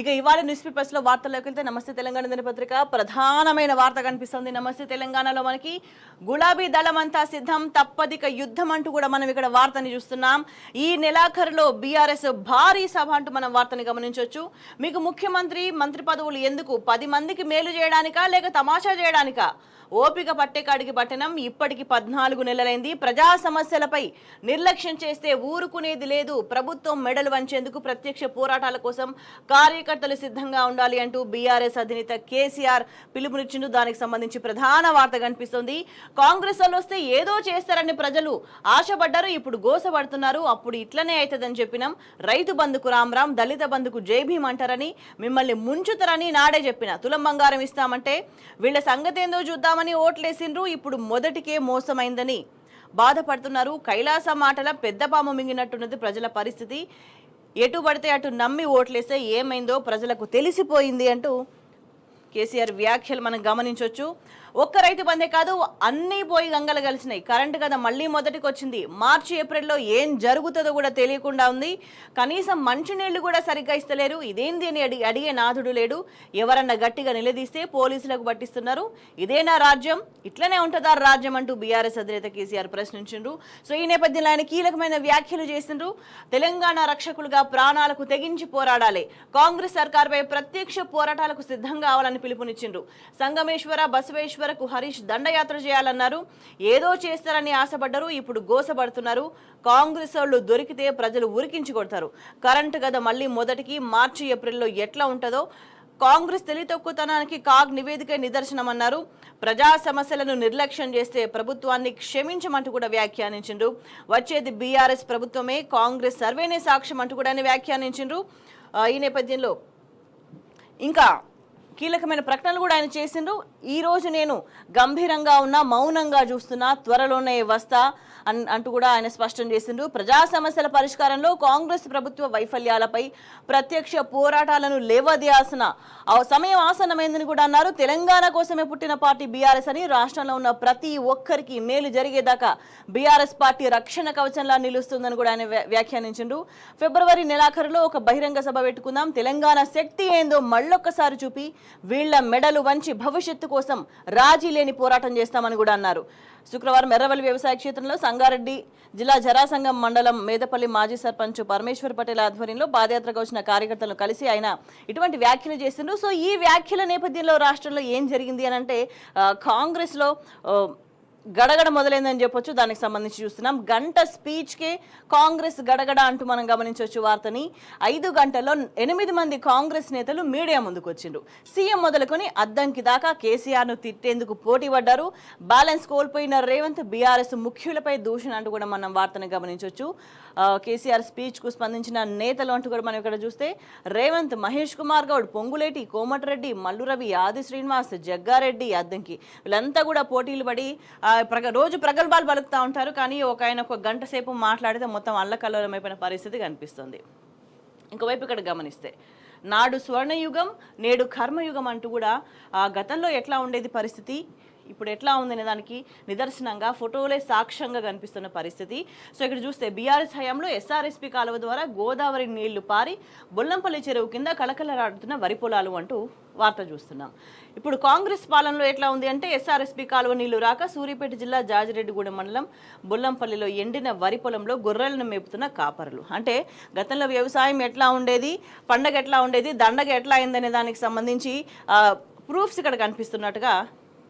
ఇక ఇవాళ news papers లో వార్తల్లోకి వెళ్తే నమస్తే తెలంగాణ దినపత్రిక ప్రధానమైన వార్త కనిపిస్తుంది. నమస్తే తెలంగాణలో మనకి గులాబీ దళం అంతా సిద్ధం, తప్పదిక యుద్ధం అంటూ కూడా మనం ఇక్కడ వార్తని చూస్తున్నాం. ఈ నెలాఖరులో బీఆర్ఎస్ భారీ సభ అంటూ మనం వార్తని గమనించవచ్చు. మీకు ముఖ్యమంత్రి మంత్రి పదవులు ఎందుకు? 10 మందికి మేలు చేయడానికా లేక తమాషా చేయడానికా? ఓపిక పట్టే కాడికి పట్టణం. ఇప్పటికి 14 నెలలైంది. ప్రజా సమస్యలపై నిర్లక్ష్యం చేస్తే ఊరుకునేది లేదు. ప్రభుత్వం మెడలు వంచేందుకు ప్రత్యక్ష పోరాటాల కోసం కార్యకర్తలు సిద్ధంగా ఉండాలి అంటూ బీఆర్ఎస్ అధినేత కేసీఆర్ పిలుపునిచ్చిండు. దానికి సంబంధించి ప్రధాన వార్త కనిపిస్తుంది. కాంగ్రెస్ వాళ్ళు వస్తే ఏదో చేస్తారని ప్రజలు ఆశపడ్డారు, ఇప్పుడు గోసపడుతున్నారు. అప్పుడు ఇట్లనే అవుతుందని చెప్పినాం. రైతు బంధుకు రామ్, దళిత బంధుకు జై భీమ్ అంటారని, మిమ్మల్ని ముంచుతారని నాడే చెప్పిన. తులం బంగారం ఇస్తామంటే వీళ్ళ సంగతేందో చూద్దామని ఓట్లేసిండ్రు. ఇప్పుడు మొదటికే మోసమైందని బాధపడుతున్నారు. కైలాస మాటల పెద్ద పాము మింగినట్టున్నది ప్రజల పరిస్థితి. ఎటు పడితే అటు నమ్మి ఓట్లేస్తే ఏమైందో ప్రజలకు తెలిసిపోయింది అంటూ కేసీఆర్ వ్యాఖ్యలు మనం గమనించవచ్చు. ఒక్క రైతు బందే కాదు, అన్నీ పోయి గంగలు కలిసినాయి. కరెంటు కదా మళ్ళీ మొదటికి వచ్చింది. మార్చి ఏప్రిల్లో ఏం జరుగుతుందో కూడా తెలియకుండా ఉంది. కనీసం మంచినీళ్లు కూడా సరిగ్గా ఇస్తలేరు. ఇదేంది అని అడిగే నాథుడు లేడు. ఎవరన్నా గట్టిగా నిలదీస్తే పోలీసులకు పట్టిస్తున్నారు. ఇదేనా రాజ్యం? ఇట్లనే ఉంటుందా రాజ్యం అంటూ బీఆర్ఎస్ అధినేత కేసీఆర్ ప్రశ్నించిండ్రు. సో ఈ నేపథ్యంలో ఆయన కీలకమైన వ్యాఖ్యలు చేసిండ్రు. తెలంగాణ రక్షకులుగా ప్రాణాలకు తెగించి పోరాడాలి, కాంగ్రెస్ సర్కార్పై ప్రత్యక్ష పోరాటాలకు సిద్ధం కావాలని పిలుపునిచ్చిండ్రు. సంగమేశ్వర బసవేశ్వర వరకు హరీష్ దండయాత్ర చేయాలన్నారు. ఏదో చేస్తారని ఆశపడ్డారు, ఇప్పుడు గోసపడుతున్నారు. కాంగ్రెస్ వాళ్ళు దొరికితే ప్రజలు ఉరికించి కొడతారు. కరెంటు గద మళ్ళీ మొదటికి మార్చి ఏప్రిల్లో ఎట్లా ఉంటుందో కాంగ్రెస్ తెలితొక్కుతనానికి కాగ్ నివేదిక నిదర్శనమన్నారు. ప్రజా సమస్యలను నిర్లక్ష్యం చేస్తే ప్రభుత్వాన్ని క్షమించమంటూ కూడా వ్యాఖ్యానించిండ్రు. వచ్చేది బీఆర్ఎస్ ప్రభుత్వమే, కాంగ్రెస్ సర్వేనే సాక్ష్యం అంటూ కూడా వ్యాఖ్యానించిండ్రు. ఈ నేపథ్యంలో ఇంకా కీలకమైన ప్రకటనలు కూడా ఆయన చేసిండ్రు. ఈ రోజు నేను గంభీరంగా ఉన్నా, మౌనంగా చూస్తున్నా, త్వరలోనే వస్తా అంటూ కూడా ఆయన స్పష్టం చేసిండ్రు. ప్రజా సమస్యల పరిష్కారంలో కాంగ్రెస్ ప్రభుత్వ వైఫల్యాలపై ప్రత్యక్ష పోరాటాలను లేవదీయాల్సిన సమయం ఆసన్నమైందని కూడా అన్నారు. తెలంగాణ కోసమే పుట్టిన పార్టీ బీఆర్ఎస్ అని, రాష్ట్రంలో ఉన్న ప్రతి ఒక్కరికి మేలు జరిగేదాకా బీఆర్ఎస్ పార్టీ రక్షణ కవచంలా నిలుస్తుందని కూడా ఆయన వ్యాఖ్యానించిండ్రు. ఫిబ్రవరి నెలాఖరులో ఒక బహిరంగ సభ పెట్టుకుందాం, తెలంగాణ శక్తి ఏందో మళ్ళొక్కసారి చూపి వీళ్ల మెడలు వంచి భవిష్యత్తు కోసం రాజీ లేని పోరాటం చేస్తామని కూడా అన్నారు. శుక్రవారం ఎర్రవల్లి వ్యవసాయ క్షేత్రంలో సంగారెడ్డి జిల్లా జరాసంగం మండలం మేదపల్లి మాజీ సర్పంచ్ పరమేశ్వర్ పటేల్ ఆధ్వర్యంలో పాదయాత్రకు వచ్చిన కార్యకర్తలను కలిసి ఆయన ఇటువంటి వ్యాఖ్యలు చేసిండ్రు. సో ఈ వ్యాఖ్యల నేపథ్యంలో రాష్ట్రంలో ఏం జరిగింది అని అంటే కాంగ్రెస్లో గడగడ మొదలైందని చెప్పొచ్చు. దానికి సంబంధించి చూస్తున్నాం. గంట స్పీచ్కే కాంగ్రెస్ గడగడ అంటూ మనం గమనించవచ్చు వార్తని. 5 గంటల్లో 8 మంది కాంగ్రెస్ నేతలు మీడియా ముందుకు వచ్చిండ్రు. సీఎం మొదలుకొని అద్దంకి దాకా కేసీఆర్ను తిట్టేందుకు పోటీ పడ్డారు. బ్యాలెన్స్ కోల్పోయిన రేవంత్ బీఆర్ఎస్ ముఖ్యులపై దూషణ అంటూ కూడా మనం వార్తను గమనించవచ్చు. కేసీఆర్ స్పీచ్కు స్పందించిన నేతలు అంటూ కూడా మనం ఇక్కడ చూస్తే రేవంత్, మహేష్ కుమార్ గౌడ్, పొంగులేటి, కోమటిరెడ్డి, మల్లు రవి, ఆది శ్రీనివాస్, జగ్గారెడ్డి, అద్దంకి వీళ్ళంతా కూడా పోటీలు పడి రోజు ప్రగల్భాలు పలుకుతూ ఉంటారు. కానీ ఆయన ఒక గంట సేపు మాట్లాడితే మొత్తం అల్లకల్లోలమైపోయిన పరిస్థితి కనిపిస్తుంది. ఇంకోవైపు ఇక్కడ గమనిస్తే నాడు స్వర్ణయుగం, నేడు కర్మయుగం అంటూ కూడా గతంలో ఎట్లా ఉండేది పరిస్థితి, ఇప్పుడు ఎట్లా ఉందనే దానికి నిదర్శనంగా ఫోటోలే సాక్ష్యంగా కనిపిస్తున్న పరిస్థితి. సో ఇక్కడ చూస్తే బీఆర్ఎస్ హయాంలో ఎస్ఆర్ఎస్పీ కాలువ ద్వారా గోదావరి నీళ్లు పారి బొల్లంపల్లి చెరువు కింద కలకలరాడుతున్న వరి పొలాలు అంటూ వార్త చూస్తున్నాం. ఇప్పుడు కాంగ్రెస్ పాలనలో ఎట్లా ఉంది అంటే ఎస్ఆర్ఎస్పీ కాలువ నీళ్లు రాక సూర్యాపేట జిల్లా జాజిరెడ్డిగూడెం మండలం బొల్లంపల్లిలో ఎండిన వరి పొలంలో గొర్రెలను మేపుతున్న కాపరులు. అంటే గతంలో వ్యవసాయం ఎట్లా ఉండేది, పండగ ఎట్లా ఉండేది, దండగ ఎట్లా అయిందనే దానికి సంబంధించి ప్రూఫ్స్ ఇక్కడ కనిపిస్తున్నట్టుగా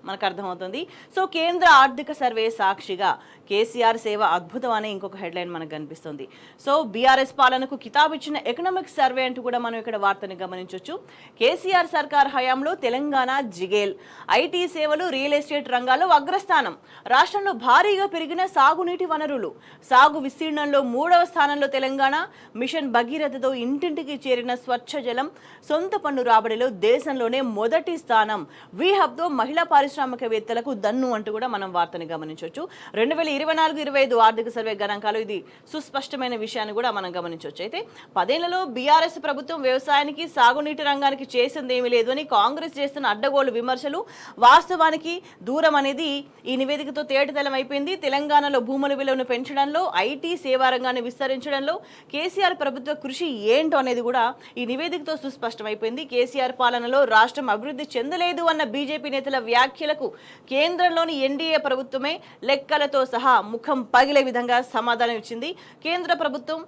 మనకు అర్థమవుతుంది. సో కేంద్ర ఆర్థిక సర్వే సాక్షిగా కేసీఆర్ సేవ అద్భుతం అనే ఇంకొక హెడ్లైన్ మనకు కనిపిస్తుంది. సో బీఆర్ఎస్ పాలనకు కితాబ్ ఇచ్చిన ఎకనామిక్ సర్వే అంటూ కూడా మనం ఇక్కడ వార్తని గమనించవచ్చు. కేసీఆర్ సర్కార్ హయాంలో తెలంగాణ జిగేల్, ఐటీ సేవలు, రియల్ ఎస్టేట్ రంగాల్లో అగ్రస్థానం. రాష్ట్రంలో భారీగా పెరిగిన సాగునీటి వనరులు, సాగు విస్తీర్ణంలో 3వ స్థానంలో తెలంగాణ. మిషన్ భగీరథతో ఇంటింటికి చేరిన స్వచ్ఛ జలం, సొంత పన్ను రాబడిలో దేశంలోనే మొదటి స్థానం. వీ హబ్తో మహిళా పారిశ్రామికవేత్తలకు దన్ను అంటూ కూడా మనం వార్తని గమనించవచ్చు. 2020 24-25 ఆర్థిక సర్వే గణాంకాలు ఇది సుస్పష్టమైన విషయాన్ని కూడా మనం గమనించవచ్చు. అయితే 10 ఏళ్లలో బీఆర్ఎస్ ప్రభుత్వం వ్యవసాయానికి సాగునీటి రంగానికి చేసింది ఏమీ లేదు అని కాంగ్రెస్ చేస్తున్న అడ్డగోలు విమర్శలు వాస్తవానికి దూరం అనేది ఈ నివేదికతో తేటతెల్లం అయిపోయింది. తెలంగాణలో భూముల విలువను పెంచడంలో, ఐటీ సేవా రంగాన్ని విస్తరించడంలో కేసీఆర్ ప్రభుత్వ కృషి ఏంటో అనేది కూడా ఈ నివేదికతో సుస్పష్టమైపోయింది. కేసీఆర్ పాలనలో రాష్ట్రం అభివృద్ధి చెందలేదు అన్న బీజేపీ నేతల వ్యాఖ్యలకు కేంద్రంలోని ఎన్డీఏ ప్రభుత్వమే లెక్కలతో సహా ముఖం పగిలే విధంగా సమాధానం ఇచ్చింది. కేంద్ర ప్రభుత్వం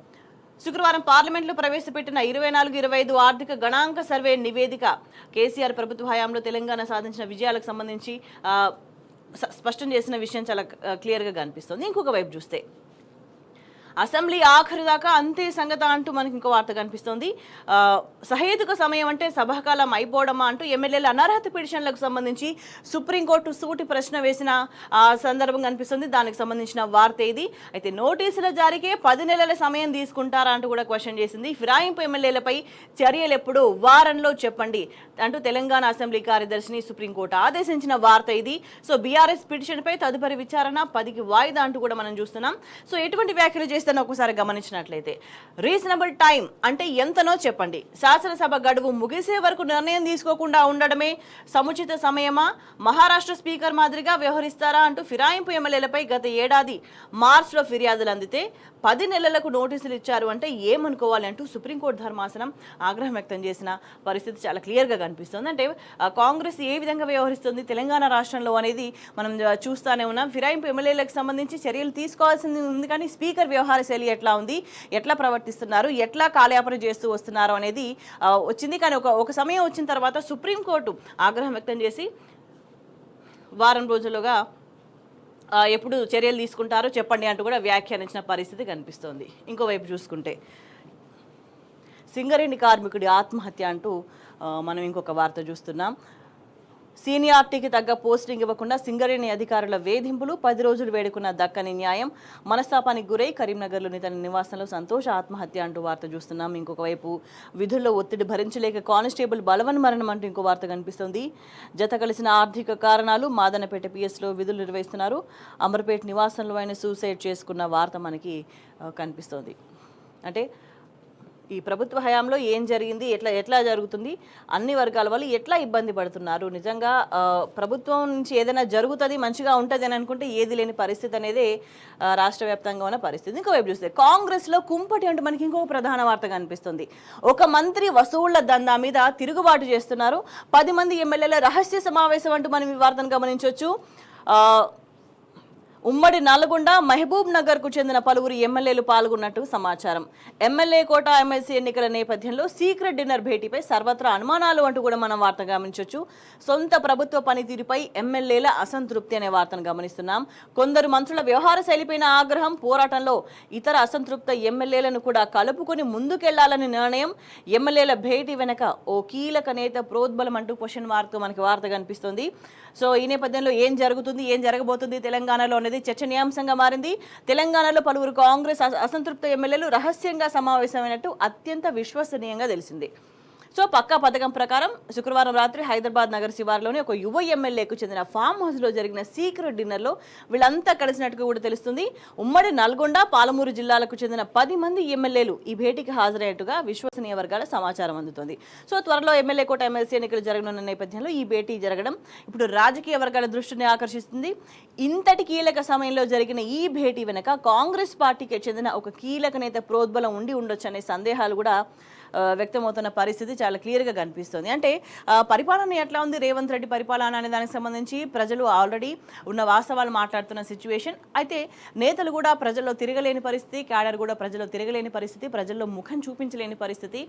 శుక్రవారం పార్లమెంట్లో ప్రవేశపెట్టిన 24-25 ఆర్థిక గణాంక సర్వే నివేదిక కేసీఆర్ ప్రభుత్వ హయాంలో తెలంగాణ సాధించిన విజయాలకు సంబంధించి స్పష్టం చేసిన విషయం చాలా క్లియర్గా కనిపిస్తుంది. ఇంకొక వైపు చూస్తే అసెంబ్లీ ఆఖరి దాకా అంతే సంగత అంటూ మనకి ఇంకో వార్త కనిపిస్తోంది. సహేతుక సమయం అంటే సభాకాలం అయిపోవడమా అంటూ ఎమ్మెల్యేల అనర్హత పిటిషన్లకు సంబంధించి సుప్రీంకోర్టు సూటి ప్రశ్న వేసిన సందర్భం కనిపిస్తుంది. దానికి సంబంధించిన వార్త ఇది. అయితే నోటీసుల జారీకే 10 నెలల సమయం తీసుకుంటారా అంటూ కూడా క్వశ్చన్ చేసింది. ఫిరాయింపు ఎమ్మెల్యేలపై చర్యలు ఎప్పుడు వారంలో చెప్పండి అంటూ తెలంగాణ అసెంబ్లీ కార్యదర్శిని సుప్రీంకోర్టు ఆదేశించిన వార్త ఇది. సో బీఆర్ఎస్ పిటిషన్పై తదుపరి విచారణ 10కి వాయిదా అంటూ కూడా మనం చూస్తున్నాం. సో ఎటువంటి వ్యాఖ్యలు చేస్తే ఒకసారి గమనించినట్లయితే రీజనబుల్ టైం అంటే ఎంతనో చెప్పండి, శాసనసభ గడువు ముగిసే వరకు నిర్ణయం తీసుకోకుండా ఉండడమే సముచిత సమయమా, మహారాష్ట్ర స్పీకర్ మాదిరిగా వ్యవహరిస్తారా అంటూ ఫిరాయింపు ఎమ్మెల్యేలపై గత ఏడాది మార్చిలో ఫిర్యాదులు అందితే 10 నెలలకు నోటీసులు ఇచ్చారు అంటే ఏమనుకోవాలి అంటూ సుప్రీంకోర్టు ధర్మాసనం ఆగ్రహం వ్యక్తం చేసిన పరిస్థితి చాలా క్లియర్గా కనిపిస్తుంది. అంటే కాంగ్రెస్ ఏ విధంగా వ్యవహరిస్తుంది తెలంగాణ రాష్ట్రంలో అనేది మనం చూస్తూనే ఉన్నాం. ఫిరాయింపు ఎమ్మెల్యేలకు సంబంధించి చర్యలు తీసుకోవాల్సింది ఉంది, కానీ స్పీకర్ వ్యవహార శైలి ఎట్లా ఉంది, ఎట్లా ప్రవర్తిస్తున్నారు, ఎట్లా కాలయాపన చేస్తూ వస్తున్నారు అనేది వచ్చింది. కానీ ఒక సమయం వచ్చిన తర్వాత సుప్రీంకోర్టు ఆగ్రహం వ్యక్తం చేసి వారం రోజులుగా ఎప్పుడు చర్యలు తీసుకుంటారో చెప్పండి అంటూ కూడా వ్యాఖ్యానించిన పరిస్థితి కనిపిస్తోంది. ఇంకోవైపు చూసుకుంటే సింగరేణి కార్మికుడి ఆత్మహత్య అంటూ మనం ఇంకొక వార్త చూస్తున్నాం. సీనియారిటీకి తగ్గ పోస్టింగ్ ఇవ్వకుండా సింగరేణి అధికారుల వేధింపులు, 10 రోజులు వేడుకున్న దక్కని న్యాయం, మనస్తాపానికి గురై కరీంనగర్లోని తన నివాసంలో సంతోష ఆత్మహత్య అంటూ వార్త చూస్తున్నాం. ఇంకొక వైపు విధుల్లో ఒత్తిడి భరించలేక కానిస్టేబుల్ బలవన్ మరణం అంటూ ఇంకో వార్త కనిపిస్తుంది. జత కలిసిన ఆర్థిక కారణాలు, మాదనపేట పిఎస్లో విధులు నిర్వహిస్తున్నారు, అమర్పేట నివాసంలో ఆయన సూసైడ్ చేసుకున్న వార్త మనకి కనిపిస్తోంది. అంటే ఈ ప్రభుత్వ హయాంలో ఏం జరిగింది, ఎట్లా జరుగుతుంది, అన్ని వర్గాల వాళ్ళు ఎట్లా ఇబ్బంది పడుతున్నారు, నిజంగా ప్రభుత్వం నుంచి ఏదైనా జరుగుతుంది మంచిగా ఉంటుంది అని అనుకుంటే ఏది లేని పరిస్థితి అనేది రాష్ట్ర వ్యాప్తంగా ఉన్న పరిస్థితి. ఇంకోవైపు చూస్తే కాంగ్రెస్లో కుంపటి అంటే మనకి ఇంకొక ప్రధాన వార్త కనిపిస్తుంది. ఒక మంత్రి వసూళ్ల దందా మీద తిరుగుబాటు చేస్తున్నారు, 10 మంది ఎమ్మెల్యేల రహస్య సమావేశం అంటూ మనం ఈ వార్తను గమనించవచ్చు. ఉమ్మడి నల్గొండ, మహబూబ్ నగర్కు చెందిన పలువురు ఎమ్మెల్యేలు పాల్గొన్నట్టు సమాచారం. ఎమ్మెల్యే కోటా ఎమ్మెల్సీ ఎన్నికల నేపథ్యంలో సీక్రెట్ డిన్నర్ భేటీపై సర్వత్రా అనుమానాలు అంటూ కూడా మనం వార్త గమనించవచ్చు. సొంత ప్రభుత్వ పనితీరుపై ఎమ్మెల్యేల అసంతృప్తి అనే వార్తను గమనిస్తున్నాం. కొందరు మంత్రుల వ్యవహార శైలిపైన ఆగ్రహం, పోరాటంలో ఇతర అసంతృప్త ఎమ్మెల్యేలను కూడా కలుపుకొని ముందుకెళ్లాలని నిర్ణయం, ఎమ్మెల్యేల భేటీ వెనక ఓ కీలక నేత ప్రోద్బలం అంటూ క్వశ్చన్ మార్క్ మనకి వార్త కనిపిస్తుంది. సో ఈ నేపథ్యంలో ఏం జరుగుతుంది, ఏం జరగబోతుంది తెలంగాణలో అనేది చర్చనీయాంశంగా మారింది. తెలంగాణలో పలువురు కాంగ్రెస్ అసంతృప్త ఎమ్మెల్యేలు రహస్యంగా సమావేశమైనట్టు అత్యంత విశ్వసనీయంగా తెలిసింది. సో పక్కా పథకం ప్రకారం శుక్రవారం రాత్రి హైదరాబాద్ నగర శివారులోని ఒక యువ ఎమ్మెల్యేకు చెందిన ఫామ్ హౌస్లో జరిగిన సీక్రెట్ డిన్నర్లో వీళ్ళంతా కలిసినట్టుగా కూడా తెలుస్తుంది. ఉమ్మడి నల్గొండ, పాలమూరు జిల్లాలకు చెందిన 10 మంది ఎమ్మెల్యేలు ఈ భేటీకి హాజరయ్యేట్టుగా విశ్వసనీయ వర్గాల సమాచారం అందుతుంది. సో త్వరలో ఎమ్మెల్యే కోట ఎమ్మెల్సీ ఎన్నికలు జరగనున్న నేపథ్యంలో ఈ భేటీ జరగడం ఇప్పుడు రాజకీయ వర్గాల దృష్టిని ఆకర్షిస్తుంది. ఇంతటి కీలక సమయంలో జరిగిన ఈ భేటీ వెనక కాంగ్రెస్ పార్టీకి చెందిన ఒక కీలక నేత ప్రోద్బలం ఉండి ఉండొచ్చు అనే సందేహాలు కూడా వ్యక్తమవుతున్న పరిస్థితి చాలా క్లియర్గా కనిపిస్తుంది. అంటే పరిపాలన ఎట్లా ఉంది, రేవంత్ రెడ్డి పరిపాలన అనే దానికి సంబంధించి ప్రజలు ఆల్రెడీ ఉన్న వాస్తవాలు మాట్లాడుతున్న సిచ్యువేషన్. అయితే నేతలు కూడా ప్రజల్లో తిరగలేని పరిస్థితి, క్యాడర్ కూడా ప్రజల్లో తిరగలేని పరిస్థితి, ప్రజల్లో ముఖం చూపించలేని పరిస్థితి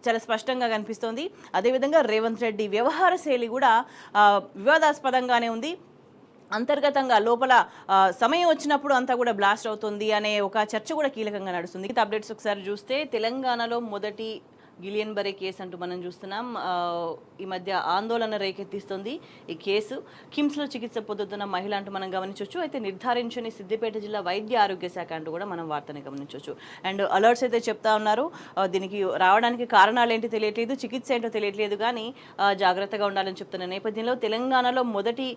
చాలా స్పష్టంగా కనిపిస్తోంది. అదేవిధంగా రేవంత్ రెడ్డి వ్యవహార శైలి కూడా వివాదాస్పదంగానే ఉంది. అంతర్గతంగా లోపల సమయం వచ్చినప్పుడు అంతా కూడా బ్లాస్ట్ అవుతుంది అనే ఒక చర్చ కూడా కీలకంగా నడుస్తుంది. అప్డేట్స్ ఒకసారి చూస్తే తెలంగాణలో మొదటి గిలియన్ బరే కేసు అంటూ మనం చూస్తున్నాం. ఈ మధ్య ఆందోళన రేకెత్తిస్తుంది ఈ కేసు. కిమ్స్లో చికిత్స పొందుతున్న మహిళ అంటూ మనం గమనించవచ్చు. అయితే నిర్ధారించని సిద్దిపేట జిల్లా వైద్య ఆరోగ్య శాఖ అంటూ కూడా మనం వార్తని గమనించవచ్చు. అండ్ అలర్ట్స్ అయితే చెప్తా ఉన్నారు. దీనికి రావడానికి కారణాలు ఏంటి తెలియట్లేదు, చికిత్స ఏంటో తెలియట్లేదు, కానీ జాగ్రత్తగా ఉండాలని చెప్తున్న నేపథ్యంలో తెలంగాణలో మొదటి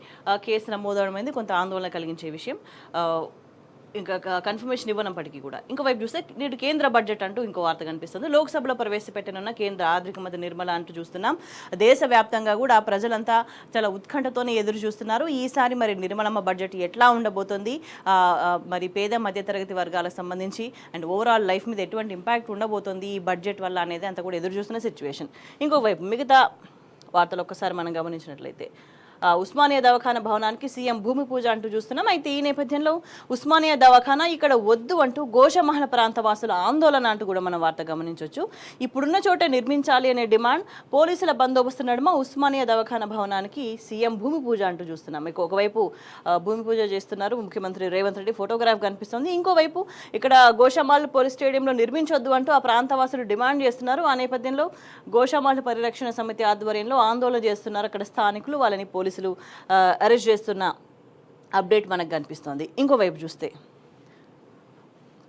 కేసు నమోదవడమైంది కొంత ఆందోళన కలిగించే విషయం. ఇంకా కన్ఫర్మేషన్ ఇవ్వనప్పటికీ కూడా ఇంకోవైపు చూస్తే నేడు కేంద్ర బడ్జెట్ అంటూ ఇంకో వార్త కనిపిస్తుంది. లోక్సభలో ప్రవేశపెట్టనున్న కేంద్ర ఆర్థిక మంత్రి నిర్మల అంటూ చూస్తున్నాం. దేశవ్యాప్తంగా కూడా ప్రజలంతా చాలా ఉత్కంఠతోనే ఎదురు చూస్తున్నారు. ఈసారి మరి నిర్మలమ్మ బడ్జెట్ ఎట్లా ఉండబోతుంది, మరి పేద మధ్యతరగతి వర్గాలకు సంబంధించి అండ్ ఓవరాల్ లైఫ్ మీద ఎటువంటి ఇంపాక్ట్ ఉండబోతుంది ఈ బడ్జెట్ వల్ల అనేది అంతా కూడా ఎదురు చూస్తున్న సిచ్యువేషన్. ఇంకోవైపు మిగతా వార్తలు ఒక్కసారి మనం గమనించినట్లయితే ఉస్మానియా దవాఖానా భవనానికి సీఎం భూమి పూజ అంటూ చూస్తున్నాం. అయితే ఈ నేపథ్యంలో ఉస్మానియా దవాఖానా ఇక్కడ వద్దు అంటూ గోషమహల్ ప్రాంత వాసుల ఆందోళన అంటూ కూడా మనం వార్త గమనించవచ్చు. ఇప్పుడున్న చోటే నిర్మించాలి అనే డిమాండ్, పోలీసుల బందోబస్తు నడుమ ఉస్మానియా దవాఖానా భవనానికి సీఎం భూమి పూజ అంటూ చూస్తున్నాం. ఒకవైపు భూమి పూజ చేస్తున్నారు ముఖ్యమంత్రి రేవంత్ రెడ్డి, ఫోటోగ్రాఫ్ కనిపిస్తుంది. ఇంకోవైపు ఇక్కడ గోషమహల్ పోలీస్ స్టేడియంలో నిర్మించొద్దు అంటూ ఆ ప్రాంత వాసులు డిమాండ్ చేస్తున్నారు. ఆ నేపథ్యంలో గోషమహల్ పరిరక్షణ సమితి ఆధ్వర్యంలో ఆందోళన చేస్తున్నారు అక్కడ స్థానికులు. వాళ్ళని పోలీసులు అరెస్ట్ చేస్తున్న అప్డేట్ మనకు కనిపిస్తుంది. ఇంకోవైపు చూస్తే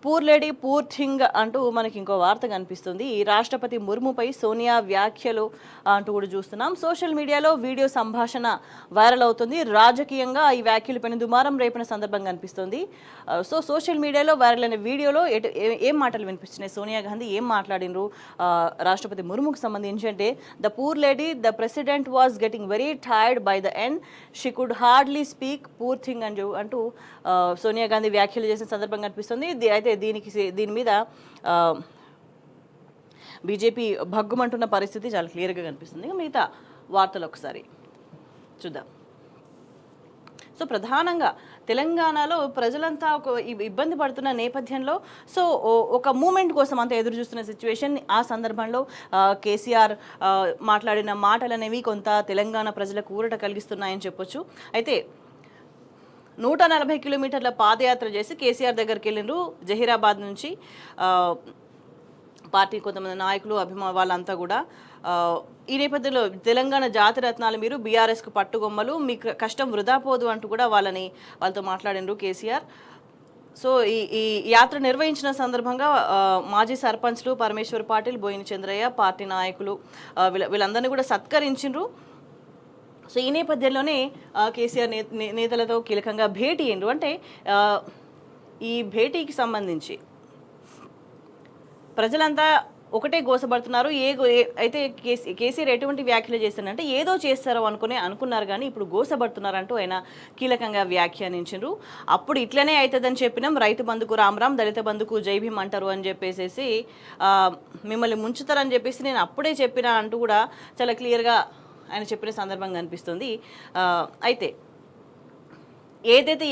పూర్ లేడీ పూర్ థింగ్ అంటూ మనకి ఇంకో వార్త కనిపిస్తుంది. ఈ రాష్ట్రపతి ముర్ముపై సోనియా వ్యాఖ్యలు అంటూ కూడా చూస్తున్నాం. సోషల్ మీడియాలో వీడియో సంభాషణ వైరల్ అవుతుంది. రాజకీయంగా ఈ వ్యాఖ్యలు పైన దుమారం రేపిన సందర్భం కనిపిస్తుంది. సోషల్ మీడియాలో వైరల్ అయిన వీడియోలో ఏం మాటలు వినిపిస్తున్నాయి, సోనియా గాంధీ ఏం మాట్లాడినరు రాష్ట్రపతి ముర్ముకు సంబంధించి అంటే, the poor lady the president was getting very tired by the end, she could hardly speak poor thing అంటూ సోనియా గాంధీ వ్యాఖ్యలు చేసిన సందర్భం కనిపిస్తుంది. అయితే దీని మీద బీజేపీ భగ్గుమంటున్న పరిస్థితి చాలా క్లియర్గా కనిపిస్తుంది. మిగతా వార్తలు ఒకసారి చూద్దాం. సో ప్రధానంగా తెలంగాణలో ప్రజలంతా ఒక ఇబ్బంది పడుతున్న నేపథ్యంలో ఒక మూమెంట్ కోసం అంతా ఎదురు చూస్తున్న సిచ్యువేషన్. ఆ సందర్భంలో కేసీఆర్ మాట్లాడిన మాటలు అనేవి కొంత తెలంగాణ ప్రజలకు ఊరట కలిగిస్తున్నాయని చెప్పొచ్చు. అయితే 140 కిలోమీటర్ల పాదయాత్ర చేసి కేసీఆర్ దగ్గరికి వెళ్ళిండ్రు. జహీరాబాద్ నుంచి పార్టీ కొంతమంది నాయకులు వాళ్ళంతా కూడా ఈ నేపథ్యంలో తెలంగాణ జాతి రత్నాలు మీరు బీఆర్ఎస్కు పట్టుగొమ్మలు, మీ కష్టం వృధా పోదు అంటూ కూడా వాళ్ళతో మాట్లాడిండ్రు కేసీఆర్. సో ఈ యాత్ర నిర్వహించిన సందర్భంగా మాజీ సర్పంచ్లు పరమేశ్వర్ పాటిల్, బోయిని చంద్రయ్య, పార్టీ నాయకులు వీళ్ళందరినీ కూడా సత్కరించిండ్రు. సో ఈ నేపథ్యంలోనే కేసీఆర్ నేతలతో కీలకంగా భేటీ అయ్యిండ్రు. అంటే ఈ భేటీకి సంబంధించి ప్రజలంతా ఒకటే గోసపడుతున్నారు. అయితే కేసీఆర్ ఎటువంటి వ్యాఖ్యలు చేస్తారంటే ఏదో చేస్తారో అనుకున్నారు, కానీ ఇప్పుడు గోసపడుతున్నారంటూ ఆయన కీలకంగా వ్యాఖ్యానించారు. అప్పుడు ఇట్లనే అవుతుందని చెప్పినాం, రైతు బంధుకు రామ్, దళిత బంధుకు జై భీమ్ అంటారు అని చెప్పేసి మిమ్మల్ని ముంచుతారని చెప్పేసి నేను అప్పుడే చెప్పినా అంటూ కూడా చాలా క్లియర్గా ఆయన చెప్పిన సందర్భం కనిపిస్తుంది. అయితే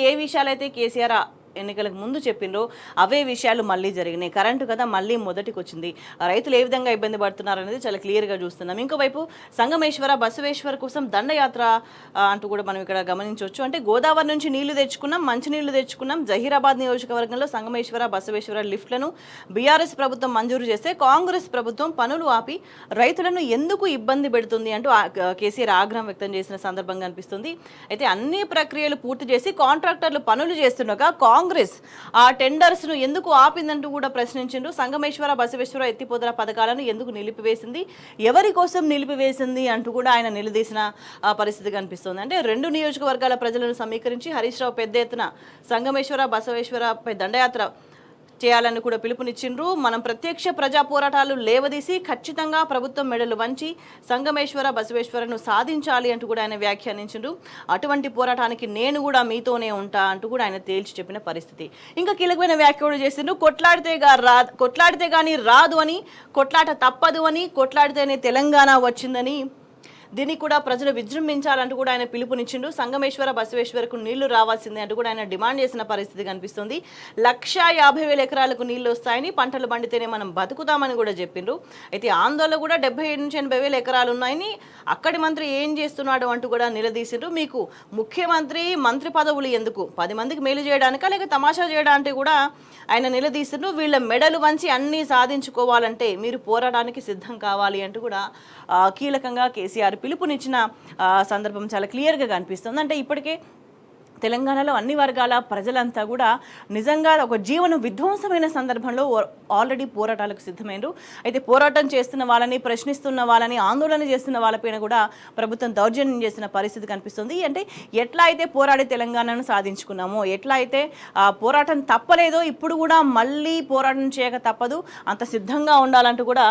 ఏ విషయాలైతే కేసీఆర్ ఎన్నికలకు ముందు చెప్పిండ్రో అవే విషయాలు మళ్ళీ జరిగినాయి. కరెంటు కదా మళ్ళీ మొదటికి వచ్చింది. రైతులు ఏ విధంగా ఇబ్బంది పడుతున్నారు అనేది చాలా క్లియర్గా చూస్తున్నాం. ఇంకోవైపు సంగమేశ్వర బసవేశ్వర కోసం దండయాత్ర అంటూ కూడా మనం ఇక్కడ గమనించవచ్చు. అంటే గోదావరి నుంచి నీళ్లు తెచ్చుకున్నాం, మంచినీళ్లు తెచ్చుకున్నాం. జహీరాబాద్ నియోజకవర్గంలో సంగమేశ్వర బసవేశ్వర లిఫ్ట్లను బీఆర్ఎస్ ప్రభుత్వం మంజూరు చేస్తే కాంగ్రెస్ ప్రభుత్వం పనులు ఆపి రైతులను ఎందుకు ఇబ్బంది పెడుతుంది అంటూ కేసీఆర్ ఆగ్రహం వ్యక్తం చేసిన సందర్భం కనిపిస్తుంది. అయితే అన్ని ప్రక్రియలు పూర్తి చేసి కాంట్రాక్టర్లు పనులు చేస్తుండగా కాంగ్రెస్ ఆ టెండర్స్ ను ఎందుకు ఆపిందంటూ కూడా ప్రశ్నించిండ్రు. సంగమేశ్వర బసవేశ్వర ఎత్తిపోతల పథకాలను ఎందుకు నిలిపివేసింది, ఎవరి కోసం నిలిపివేసింది అంటూ కూడా ఆయన నిలదీసిన పరిస్థితి కనిపిస్తుంది. అంటే 2 నియోజకవర్గాల ప్రజలను సమీకరించి హరీష్ రావు పెద్ద ఎత్తున సంగమేశ్వర బసవేశ్వరపై దండయాత్ర చేయాలని కూడా పిలుపునిచ్చిండ్రు. మనం ప్రత్యక్ష ప్రజా పోరాటాలు లేవదీసి ఖచ్చితంగా ప్రభుత్వం మెడలు వంచి సంగమేశ్వర బసవేశ్వరను సాధించాలి అంటూ కూడా ఆయన వ్యాఖ్యానించిండ్రు. అటువంటి పోరాటానికి నేను కూడా మీతోనే ఉంటా అంటూ కూడా ఆయన తేల్చి చెప్పిన పరిస్థితి. ఇంకా కీలకమైన వ్యాఖ్యలు చేసిండ్రు. కొట్లాడితే కానీ రాదు అని, కొట్లాట తప్పదు అని, కొట్లాడితేనే తెలంగాణ వచ్చిందని, దీన్ని కూడా ప్రజలు విజృంభించాలంటూ కూడా ఆయన పిలుపునిచ్చిండు. సంగమేశ్వర బసవేశ్వరకు నీళ్లు రావాల్సిందే అంటూ కూడా ఆయన డిమాండ్ చేసిన పరిస్థితి కనిపిస్తుంది. 150,000 ఎకరాలకు నీళ్లు వస్తాయని, పంటలు పండితేనే మనం బతుకుతామని కూడా చెప్పిండ్రు. అయితే ఆందోళన కూడా 77,000 నుంచి 80,000 ఎకరాలు ఉన్నాయని, అక్కడి మంత్రి ఏం చేస్తున్నాడు అంటూ కూడా నిలదీసిండ్రు. మీకు ముఖ్యమంత్రి మంత్రి పదవులు ఎందుకు, 10 మందికి మేలు చేయడానికా లేక తమాషా చేయడానికి కూడా ఆయన నిలదీసిండ్రు. వీళ్ళ మెడలు వంచి అన్నీ సాధించుకోవాలంటే మీరు పోరాటానికి సిద్ధం కావాలి అంటూ కూడా కీలకంగా కేసీఆర్ పిలుపునిచ్చిన సందర్భం చాలా క్లియర్గా కనిపిస్తుంది. అంటే ఇప్పటికే తెలంగాణలో అన్ని వర్గాల ప్రజలంతా కూడా నిజంగా ఒక జీవన విధ్వంసమైన సందర్భంలో ఆల్రెడీ పోరాటాలకు సిద్ధమైనరు. అయితే పోరాటం చేస్తున్న వాళ్ళని, ప్రశ్నిస్తున్న వాళ్ళని, ఆందోళన చేస్తున్న వాళ్ళపైన కూడా ప్రభుత్వం దౌర్జన్యం చేసిన పరిస్థితి కనిపిస్తుంది. అంటే ఎట్లా అయితే పోరాడి తెలంగాణను సాధించుకున్నామో, ఎట్లా అయితే పోరాటం తప్పలేదో ఇప్పుడు కూడా మళ్ళీ పోరాటం చేయక తప్పదు, అంత సిద్ధంగా ఉండాలంటూ కూడా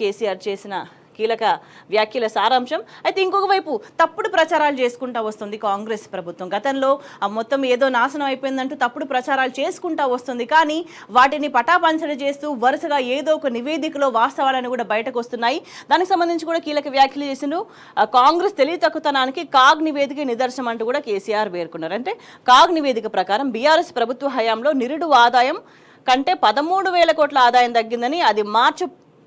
కేసీఆర్ చేసిన కీలక వ్యాఖ్యల సారాంశం. అయితే ఇంకొక వైపు తప్పుడు ప్రచారాలు చేసుకుంటా వస్తుంది కాంగ్రెస్ ప్రభుత్వం. గతంలో మొత్తం ఏదో నాశనం అయిపోయిందంటూ తప్పుడు ప్రచారాలు చేసుకుంటా వస్తుంది. కానీ వాటిని పటాపంచలు చేస్తూ వరుసగా ఏదో ఒక నివేదికలో వాస్తవాలను కూడా బయటకు వస్తున్నాయి. దానికి సంబంధించి కూడా కీలక వ్యాఖ్యలు చేసిండు. కాంగ్రెస్ తెలివితక్కుతనానికి కాగ్ నివేదిక నిదర్శనం అంటూ కూడా కేసీఆర్ పేర్కొన్నారు. అంటే కాగ్ నివేదిక ప్రకారం బీఆర్ఎస్ ప్రభుత్వ హయాంలో నిరుడు ఆదాయం కంటే 13,000 కోట్ల ఆదాయం తగ్గిందని, అది మార్చి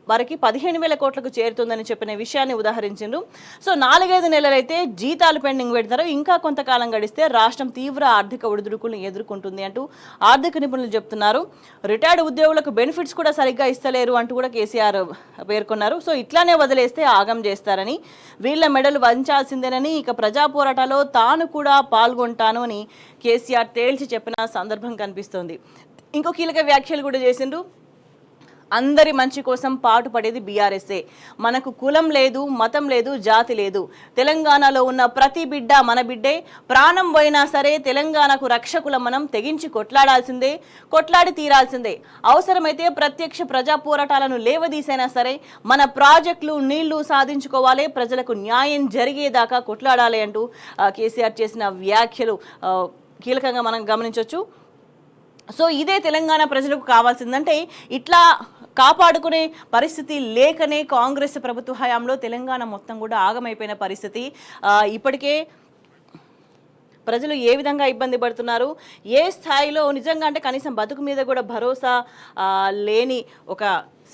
వరకు 15,000 కోట్లకు చేరుతుందని చెప్పిన విషయాన్ని ఉదాహరించిండ్రు. సో 4-5 నెలలైతే జీతాలు పెండింగ్ పెడతారు, ఇంకా కొంతకాలం గడిస్తే రాష్ట్రం తీవ్ర ఆర్థిక ఒడిదుడుకులను ఎదుర్కొంటుంది అంటూ ఆర్థిక నిపుణులు చెప్తున్నారు. రిటైర్డ్ ఉద్యోగులకు బెనిఫిట్స్ కూడా సరిగ్గా ఇస్తలేరు అంటూ కూడా కేసీఆర్ పేర్కొన్నారు. సో ఇట్లానే వదిలేస్తే ఆగం చేస్తారని, వీళ్ళ మెడలు వంచాల్సిందేనని, ఇక ప్రజా పోరాటాల్లో తాను కూడా పాల్గొంటాను అని కేసీఆర్ తేల్చి చెప్పిన సందర్భం కనిపిస్తోంది. ఇంకో కీలక వ్యాఖ్యలు కూడా చేసిండ్రు. అందరి మంచి కోసం పాటుపడేది బీఆర్ఎస్ఏ. మనకు కులం లేదు, మతం లేదు, జాతి లేదు. తెలంగాణలో ఉన్న ప్రతి బిడ్డ మన బిడ్డే. ప్రాణం పోయినా సరే తెలంగాణకు రక్షకుల మనం తెగించి కొట్లాడాల్సిందే, కొట్లాడి తీరాల్సిందే. అవసరమైతే ప్రత్యక్ష ప్రజా పోరాటాలను లేవదీసైనా సరే మన ప్రాజెక్టులు, నీళ్లు సాధించుకోవాలి, ప్రజలకు న్యాయం జరిగేదాకా కొట్లాడాలి అంటూ కేసీఆర్ చేసిన వ్యాఖ్యలు కీలకంగా మనం గమనించవచ్చు. సో ఇదే తెలంగాణ ప్రజలకు కావాల్సిందంటే ఇట్లా కాపాడుకునే పరిస్థితి లేకనే కాంగ్రెస్ ప్రభుత్వ హయాంలో తెలంగాణ మొత్తం కూడా ఆగమైపోయిన పరిస్థితి. ఇప్పటికే ప్రజలు ఏ విధంగా ఇబ్బంది పడుతున్నారు, ఏ స్థాయిలో నిజంగా అంటే కనీసం బతుకు మీద కూడా భరోసా లేని ఒక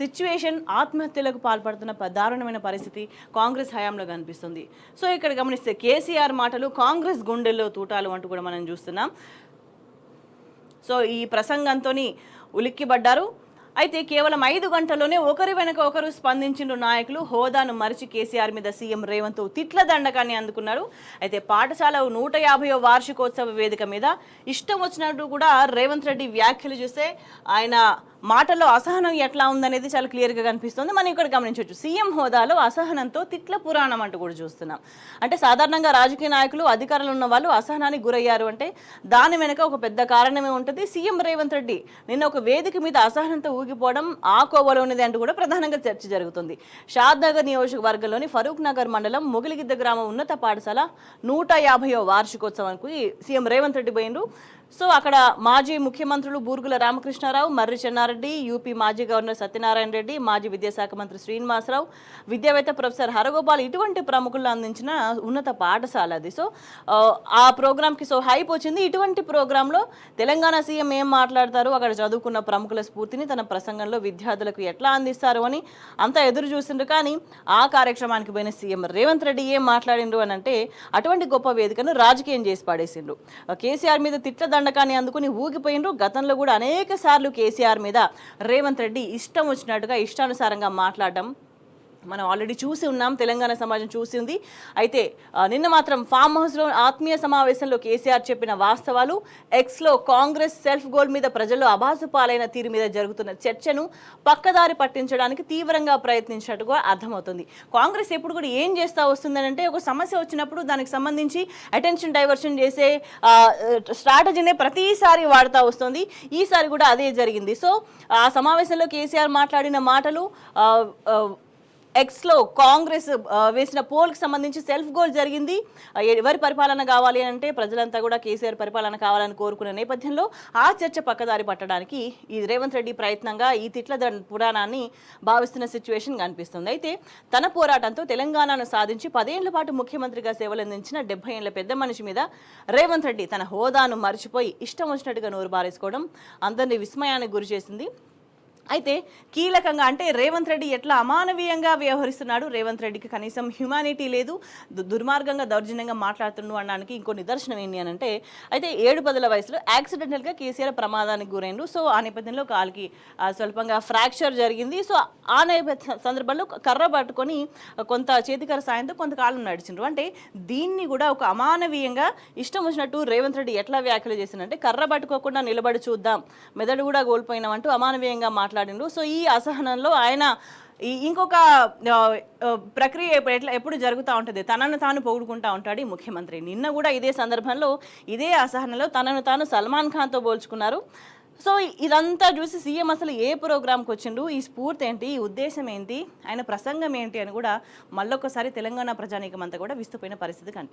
సిచ్యువేషన్, ఆత్మహత్యలకు పాల్పడుతున్న దారుణమైన పరిస్థితి కాంగ్రెస్ హయాంలో కనిపిస్తుంది. సో ఇక్కడ గమనిస్తే కేసీఆర్ మాటలు కాంగ్రెస్ గుండెల్లో తూటాలు అంటూ కూడా మనం చూస్తున్నాం. సో ఈ ప్రసంగంతో ఉలిక్కిపడ్డారు. అయితే కేవలం 5 గంటల్లోనే ఒకరి వెనక ఒకరు స్పందించిన నాయకులు హోదాను మరిచి కేసీఆర్ మీద సీఎం రేవంత్ తిట్ల దండకాన్ని అందుకున్నారు. అయితే పాఠశాల 150వ వార్షికోత్సవ వేదిక మీద ఇష్టం వచ్చినట్టు కూడా రేవంత్ రెడ్డి వ్యాఖ్యలు చూస్తే ఆయన మాటల్లో అసహనం ఎట్లా ఉందనేది చాలా క్లియర్గా కనిపిస్తుంది. మనం ఇక్కడ గమనించవచ్చు, సీఎం హోదాలో అసహనంతో తిట్ల పురాణం అంటూ కూడా చూస్తున్నాం. అంటే సాధారణంగా రాజకీయ నాయకులు, అధికారులు ఉన్న వాళ్ళు అసహనానికి గురయ్యారు అంటే దాని వెనక ఒక పెద్ద కారణమే ఉంటుంది. సీఎం రేవంత్ రెడ్డి నిన్న ఒక వేదిక మీద అసహనంతో ఊగిపోవడం ఆ కోవలోనిది అంటూ కూడా ప్రధానంగా చర్చ జరుగుతుంది. షాద్నగర్ నియోజకవర్గంలోని ఫరూక్ నగర్ మండలం మొగిలిగిద్ద గ్రామం ఉన్నత పాఠశాల 150వ వార్షికోత్సవానికి సీఎం రేవంత్ రెడ్డి పోయిండ్రు. సో అక్కడ మాజీ ముఖ్యమంత్రులు బూర్గుల రామకృష్ణారావు, మర్రి చెన్నారెడ్డి, యూపీ మాజీ గవర్నర్ సత్యనారాయణ రెడ్డి, మాజీ విద్యాశాఖ మంత్రి శ్రీనివాసరావు, విద్యావేత్త ప్రొఫెసర్ హరగోపాల్, ఇటువంటి ప్రముఖులు అందించిన ఉన్నత పాఠశాల అది. సో ఆ ప్రోగ్రామ్కి హైప్ వచ్చింది. ఇటువంటి ప్రోగ్రాంలో తెలంగాణ సీఎం ఏం మాట్లాడతారు, అక్కడ చదువుకున్న ప్రముఖుల స్ఫూర్తిని తన ప్రసంగంలో విద్యార్థులకు ఎట్లా అందిస్తారు అని అంతా ఎదురు చూసిండ్రు. కానీ ఆ కార్యక్రమానికి పోయిన సీఎం రేవంత్ రెడ్డి ఏం మాట్లాడిండ్రు అని అంటే అటువంటి గొప్ప వేదికను రాజకీయం చేసి పాడేసిండ్రు. కేసీఆర్ మీద తిట్ల దండకాన్ని అందుకుని ఊగిపోయిండ్రు. గతంలో కూడా అనేక సార్లు కేసీఆర్ మీద రేవంత్ రెడ్డి ఇష్టం వచ్చినట్టుగా ఇష్టానుసారంగా మాట్లాడడం మనం ఆల్రెడీ చూసి ఉన్నాం, తెలంగాణ సమాజం చూసింది. అయితే నిన్న మాత్రం ఫామ్ హౌస్లో ఆత్మీయ సమావేశంలో కేసీఆర్ చెప్పిన వాస్తవాలు, ఎక్స్లో కాంగ్రెస్ సెల్ఫ్ గోల్ మీద ప్రజల్లో అబాసు పాలైన తీరు మీద జరుగుతున్న చర్చను పక్కదారి పట్టించడానికి తీవ్రంగా ప్రయత్నించినట్టుగా అర్థమవుతుంది. కాంగ్రెస్ ఎప్పుడు కూడా ఏం చేస్తూ వస్తుందని అంటే ఒక సమస్య వచ్చినప్పుడు దానికి సంబంధించి అటెన్షన్ డైవర్షన్ చేసే స్ట్రాటజీనే ప్రతిసారి వాడుతూ వస్తుంది. ఈసారి కూడా అదే జరిగింది. సో ఆ సమావేశంలో కేసీఆర్ మాట్లాడిన మాటలు, ఎక్స్లో కాంగ్రెస్ వేసిన పోల్కి సంబంధించి సెల్ఫ్ గోల్ జరిగింది. ఎవరి పరిపాలన కావాలి అంటే ప్రజలంతా కూడా కేసీఆర్ పరిపాలన కావాలని కోరుకునే నేపథ్యంలో ఆ చర్చ పక్కదారి పట్టడానికి ఈ రేవంత్ రెడ్డి ప్రయత్నంగా ఈ తిట్ల పురాణాన్ని భావిస్తున్న సిచ్యువేషన్ కనిపిస్తుంది. అయితే తన పోరాటంతో తెలంగాణను సాధించి 10 ఏళ్ల పాటు ముఖ్యమంత్రిగా సేవలందించిన 70 ఏళ్ల పెద్ద మనిషి మీద రేవంత్ రెడ్డి తన హోదాను మర్చిపోయి ఇష్టం వచ్చినట్టుగా నోరు బారేసుకోవడం అందరినీ విస్మయానికి గురి చేసింది. అయితే కీలకంగా అంటే రేవంత్ రెడ్డి ఎట్లా అమానవీయంగా వ్యవహరిస్తున్నాడు, రేవంత్ రెడ్డికి కనీసం హ్యుమానిటీ లేదు, దుర్మార్గంగా దౌర్జన్యంగా మాట్లాడుతున్నాడు అనడానికి ఇంకో నిదర్శనం ఏంటి అని అంటే, అయితే 7 పదుల వయసులో యాక్సిడెంటల్గా కేసీఆర్ ప్రమాదానికి గురైండు. సో ఆ నేపథ్యంలో కాలికి స్వల్పంగా ఫ్రాక్చర్ జరిగింది. సో ఆ సందర్భంలో కర్ర పట్టుకొని కొంత చేతికర్ర సాయంతో కొంతకాలం నడిచిండ్రు. అంటే దీన్ని కూడా ఒక అమానవీయంగా ఇష్టం వచ్చినట్టు రేవంత్ రెడ్డి ఎట్లా వ్యాఖ్యలు చేసిందంటే, కర్ర పట్టుకోకుండా నిలబడి చూద్దాం, మెదడు కూడా కోల్పోయినామంటూ అమానవీయంగా మాట్లాడిండు. సో ఈ అసహనంలో ఆయన ఇంకొక ప్రక్రియ ఎప్పుడు జరుగుతూ ఉంటుంది, తనను తాను పొగుడుకుంటా ఉంటాడు ఈ ముఖ్యమంత్రి. నిన్న కూడా ఇదే సందర్భంలో ఇదే అసహనంలో తనను తాను సల్మాన్ ఖాన్తో పోల్చుకున్నారు. సో ఇదంతా చూసి సీఎం అసలు ఏ ప్రోగ్రామ్కి వచ్చిండు, ఈ స్ఫూర్తి ఏంటి, ఈ ఉద్దేశం ఏంటి, ఆయన ప్రసంగం ఏంటి అని కూడా మళ్ళొకసారి తెలంగాణ ప్రజానీకం అంతా కూడా విస్తుపోయిన పరిస్థితి కనిపిస్తుంది.